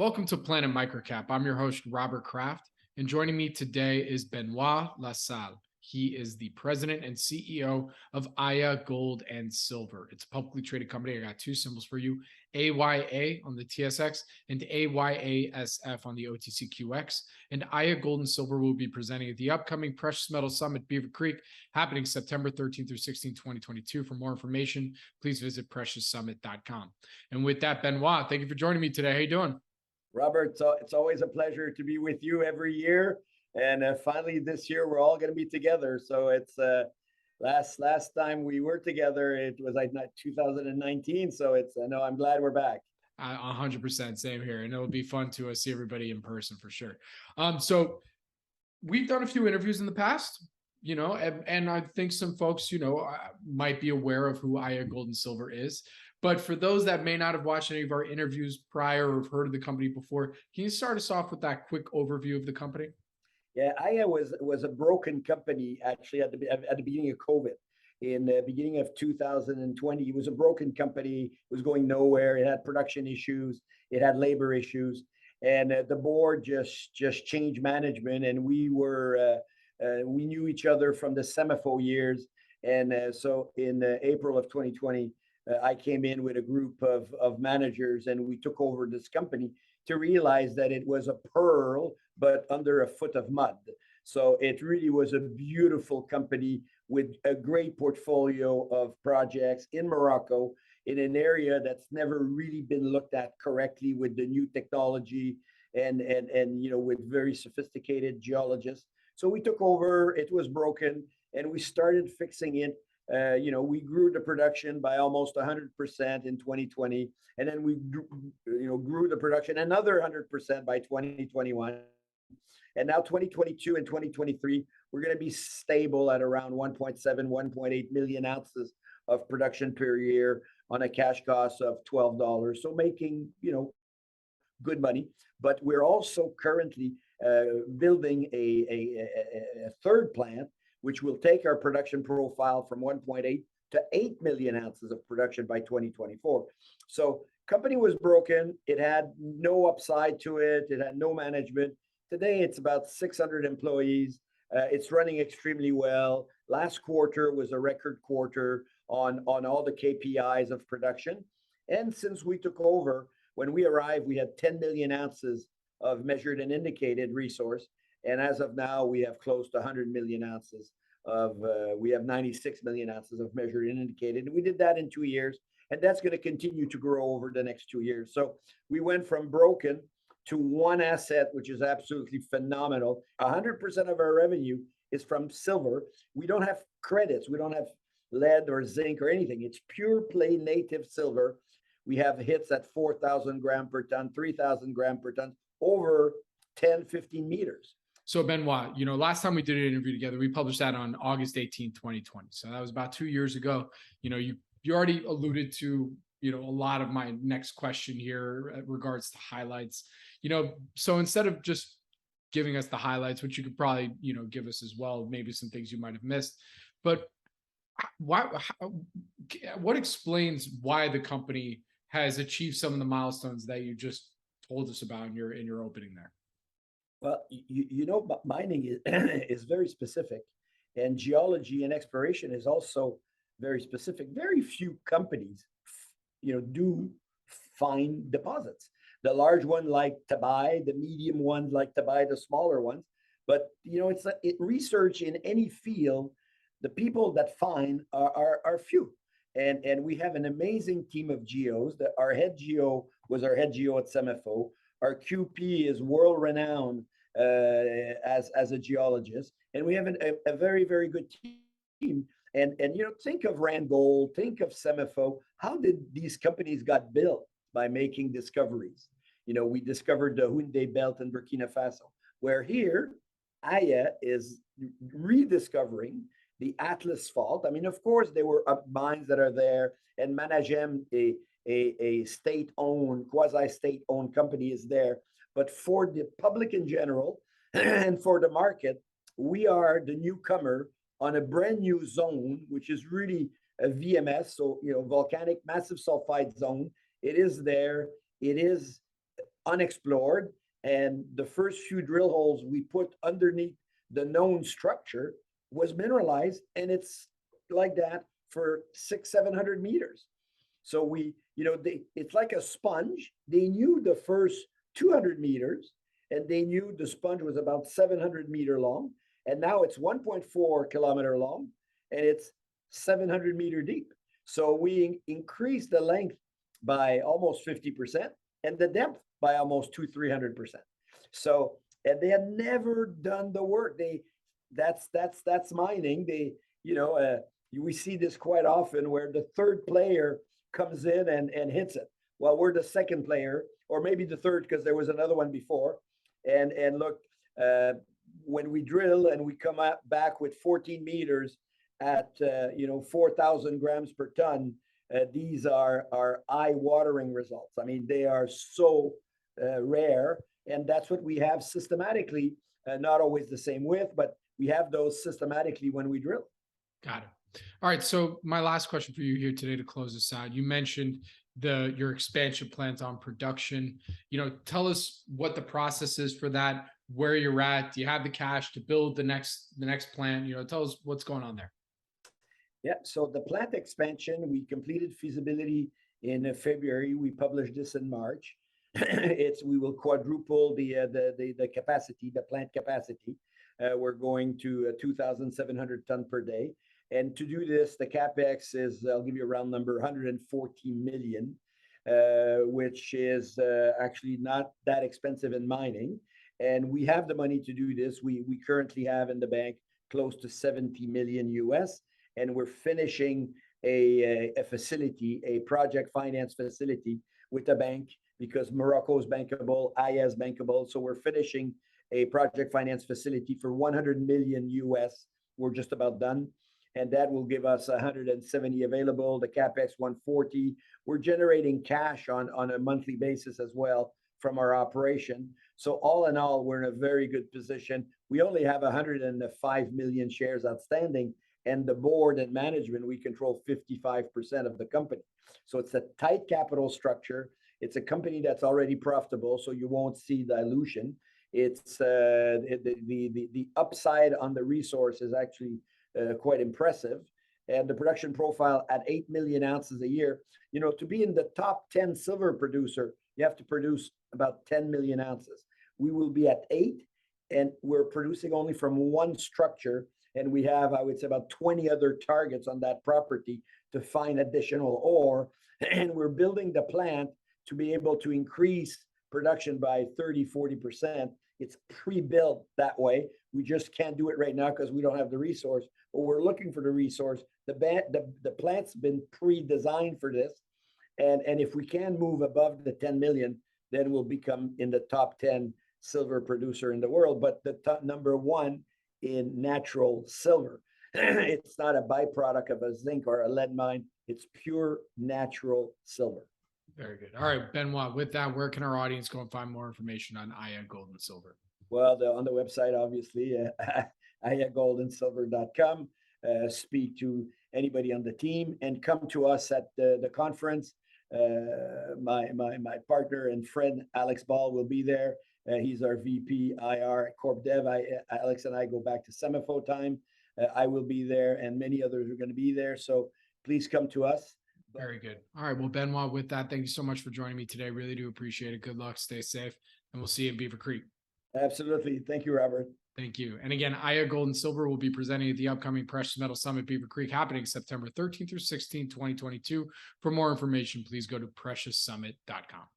Welcome to Planet MicroCap. I'm your host, Robert Kraft, and joining me today is Benoit La Salle. He is the president and CEO of AYA Gold and Silver. It's a publicly traded company. I got two symbols for you, AYA on the TSX and AYASF on the OTCQX. And AYA Gold and Silver will be presenting at the upcoming Precious Metal Summit Beaver Creek, happening September 13th through 16th, 2022. For more information, please visit precioussummit.com. And with that, Benoit, thank you for joining me today. How you doing? Robert, so it's always a pleasure to be with you every year. And finally, this year, we're all going to be together. So it's last time we were together, it was like 2019. So I'm glad we're back. 100% same here. And it'll be fun to see everybody in person for sure. So we've done a few interviews in the past, and I think some folks, might be aware of who AYA Gold and Silver is. But for those that may not have watched any of our interviews prior or have heard of the company before, can you start us off with that quick overview of the company? Yeah, AYA was a broken company actually at the beginning of COVID. In the beginning of 2020, it was a broken company. It was going nowhere. It had production issues. It had labor issues, and the board just changed management. And we knew each other from the SEMAFO years. And so in April of 2020, I came in with a group of managers, and we took over this company to realize that it was a pearl, but under a foot of mud. So it really was a beautiful company with a great portfolio of projects in Morocco, in an area that's never really been looked at correctly with the new technology and with very sophisticated geologists. So we took over, it was broken, and we started fixing it. We grew the production by almost 100% in 2020, and then we grew the production another 100% by 2021. And now 2022 and 2023, we're going to be stable at around 1.7, 1.8 million ounces of production per year on a cash cost of $12. So making, good money. But we're also currently building a third plant, which will take our production profile from 1.8 to 8 million ounces of production by 2024. So company was broken. It had no upside to it. It had no management. Today, it's about 600 employees. It's running extremely well. Last quarter was a record quarter on all the KPIs of production. And since we took over, when we arrived, we had 10 million ounces of measured and indicated resource. And as of now, we have close to 100 million ounces we have 96 million ounces of measured and indicated. And we did that in 2 years. And that's going to continue to grow over the next 2 years. So we went from broken to one asset, which is absolutely phenomenal. 100% of our revenue is from silver. We don't have credits. We don't have lead or zinc or anything. It's pure play native silver. We have hits at 4,000 grams per ton, 3,000 grams per ton, over 10, 15 meters. So Benoit, last time we did an interview together, we published that on August 18th, 2020. So that was about 2 years ago. You already alluded to, a lot of my next question here in regards to highlights. So instead of just giving us the highlights, which you could probably, give us as well, maybe some things you might have missed, but what explains why the company has achieved some of the milestones that you just told us about in your opening there? Well, mining is very specific, and geology and exploration is also very specific. Very few companies, do find deposits. The large one like to buy, the medium ones like to buy the smaller ones. But, it's research in any field, the people that find are few. And we have an amazing team of geos. Our head geo was our head geo at SEMAFO. Our QP is world-renowned as a geologist, and we have a very, very good team. And think of Randgold, think of SEMAFO. How did these companies got built? By making discoveries. We discovered the Houndé Belt in Burkina Faso, where here AYA is rediscovering the Atlas Fault. I mean, of course, there were mines that are there, and Managem, a state-owned, quasi-state-owned company, is there. But for the public in general and for the market, we are the newcomer on a brand new zone, which is really a VMS, so volcanic massive sulfide zone. It is there. It is unexplored. And the first few drill holes we put underneath the known structure was mineralized, and it's like that for 600-700 meters. So we, it's like a sponge. They knew the first 200 meters, and they knew the sponge was about 700-meter long, and now it's 1.4 kilometer long, and it's 700-meter deep. So we increased the length by almost 50% and the depth by almost 200-300%. So, and they had never done the work. That's mining. We see this quite often where the third player comes in and hits it. Well, we're the second player, or maybe the third, because there was another one before. And look, when we drill and we come back with 14 meters at 4,000 grams per ton, these are eye-watering results. I mean, they are so rare, and that's what we have systematically. Not always the same width, but we have those systematically when we drill. Got it. All right. So my last question for you here today to close this out. You mentioned your expansion plans on production. Tell us what the process is for that, where you're at. Do you have the cash to build the next plant? Tell us what's going on there. Yeah. So the plant expansion, we completed feasibility in February. We published this in March. We will quadruple the capacity, the plant capacity. We're going to 2,700 ton per day. And to do this, the capex is, I'll give you a round number, 140 million, which is actually not that expensive in mining. And we have the money to do this. We currently have in the bank close to 70 million US, and we're finishing a facility, a project finance facility with a bank, because Morocco is bankable, AYASF is bankable. So we're finishing a project finance facility for 100 million US. We're just about done. And that will give us 170 available, the capex 140. We're generating cash on a monthly basis as well from our operation. So all in all, we're in a very good position. We only have 105 million shares outstanding, and the board and management, we control 55% of the company. So it's a tight capital structure. It's a company that's already profitable, so you won't see dilution. It's the upside on the resource is actually quite impressive. And the production profile at 8 million ounces a year, to be in the top 10 silver producer, you have to produce about 10 million ounces. We will be at 8, and we're producing only from one structure. And we have, I would say, about 20 other targets on that property to find additional ore. And we're building the plant to be able to increase production by 30-40%. It's pre-built that way. We just can't do it right now because we don't have the resource, but we're looking for the resource. The plant's been pre-designed for this. And if we can move above the 10 million, then we'll become in the top 10 silver producer in the world, but the top number one in natural silver. It's not a byproduct of a zinc or a lead mine. It's pure natural silver. Very good. All right, Benoit, with that, where can our audience go and find more information on Aya Gold and Silver? Well, on the website, obviously, ayagoldensilver.com. Speak to anybody on the team and come to us at the conference. My partner and friend, Alex Ball, will be there. He's our VP IR Corp Dev. Alex and I go back to Semifo time. I will be there, and many others are going to be there. So please come to us. Very good. All right. Well, Benoit, with that, thank you so much for joining me today. Really do appreciate it. Good luck. Stay safe. And we'll see you in Beaver Creek. Absolutely. Thank you, Robert. Thank you. And again, Aya Gold and Silver will be presenting at the upcoming Precious Metal Summit Beaver Creek, happening September 13th through 16th, 2022. For more information, please go to precioussummit.com.